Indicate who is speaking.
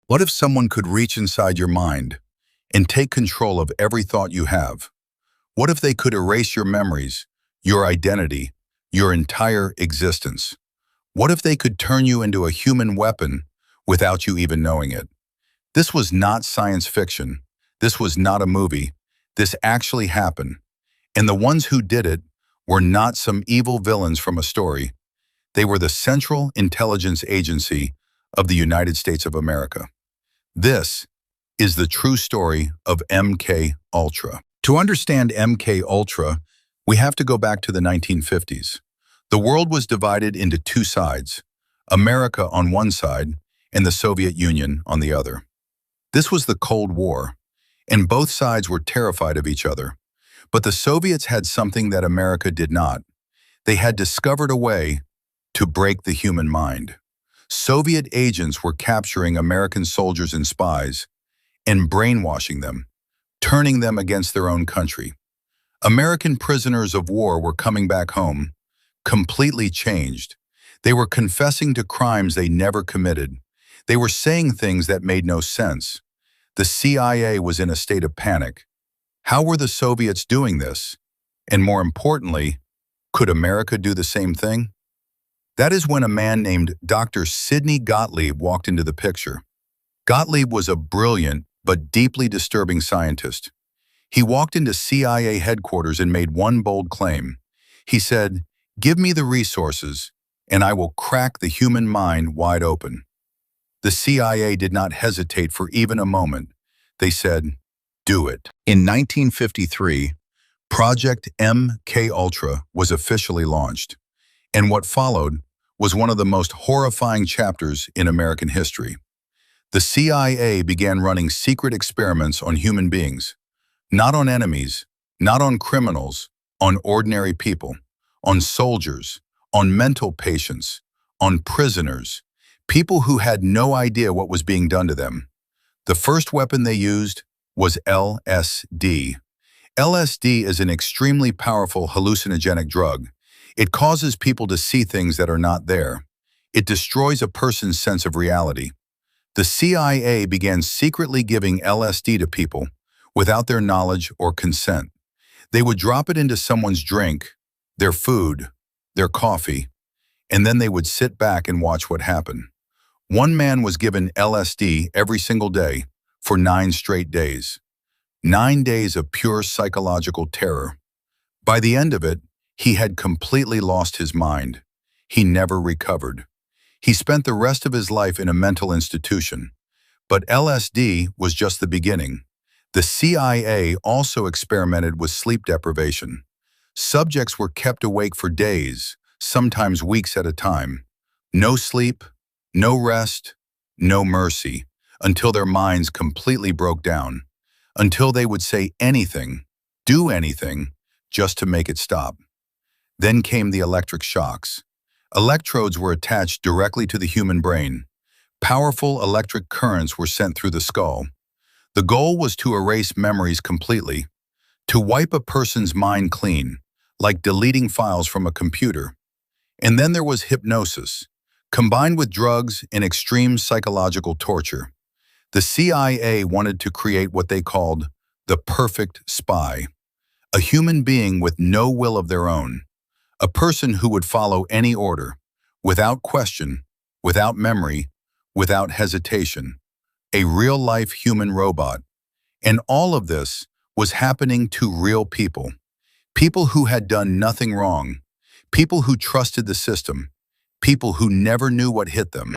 Speaker 1: What if someone could reach inside your mind and take control of every thought you have? What if they could erase your memories, your identity, your entire existence? What if they could turn you into a human weapon without you even knowing it? This was not science fiction. This was not a movie. This actually happened. And the ones who did it were not some evil villains from a story. They were the Central Intelligence Agency of the United States of America. This is the true story of MK Ultra. To understand MK Ultra, we have to go back to the 1950s. The world was divided into two sides, America on one side and the Soviet Union on the other. This was the Cold War, and both sides were terrified of each other. But the Soviets had something that America did not. They had discovered a way to break the human mind. Soviet agents were capturing American soldiers and spies and brainwashing them, turning them against their own country. American prisoners of war were coming back home, completely changed. They were confessing to crimes they never committed. They were saying things that made no sense. The CIA was in a state of panic. How were the Soviets doing this? And more importantly, could America do the same thing? That is when a man named Dr. Sidney Gottlieb walked into the picture. Gottlieb was a brilliant but deeply disturbing scientist. He walked into CIA headquarters and made one bold claim. He said, "Give me the resources, and I will crack the human mind wide open." The CIA did not hesitate for even a moment. They said, "Do it." In 1953, Project MK Ultra was officially launched, and what followed was one of the most horrifying chapters in American history. The CIA began running secret experiments on human beings, not on enemies, not on criminals, on ordinary people, on soldiers, on mental patients, on prisoners, people who had no idea what was being done to them. The first weapon they used was LSD. LSD is an extremely powerful hallucinogenic drug. It causes people to see things that are not there. It destroys a person's sense of reality. The CIA began secretly giving LSD to people without their knowledge or consent. They would drop it into someone's drink, their food, their coffee, and then they would sit back and watch what happened. One man was given LSD every single day for 9 straight days. 9 days of pure psychological terror. By the end of it, he had completely lost his mind. He never recovered. He spent the rest of his life in a mental institution. But LSD was just the beginning. The CIA also experimented with sleep deprivation. Subjects were kept awake for days, sometimes weeks at a time. No sleep, no rest, no mercy, until their minds completely broke down. Until they would say anything, do anything, just to make it stop. Then came the electric shocks. Electrodes were attached directly to the human brain. Powerful electric currents were sent through the skull. The goal was to erase memories completely, to wipe a person's mind clean, like deleting files from a computer. And then there was hypnosis, combined with drugs and extreme psychological torture. The CIA wanted to create what they called the perfect spy, a human being with no will of their own. A person who would follow any order, without question, without memory, without hesitation. A real-life human robot. And all of this was happening to real people. People who had done nothing wrong. People who trusted the system. People who never knew what hit them.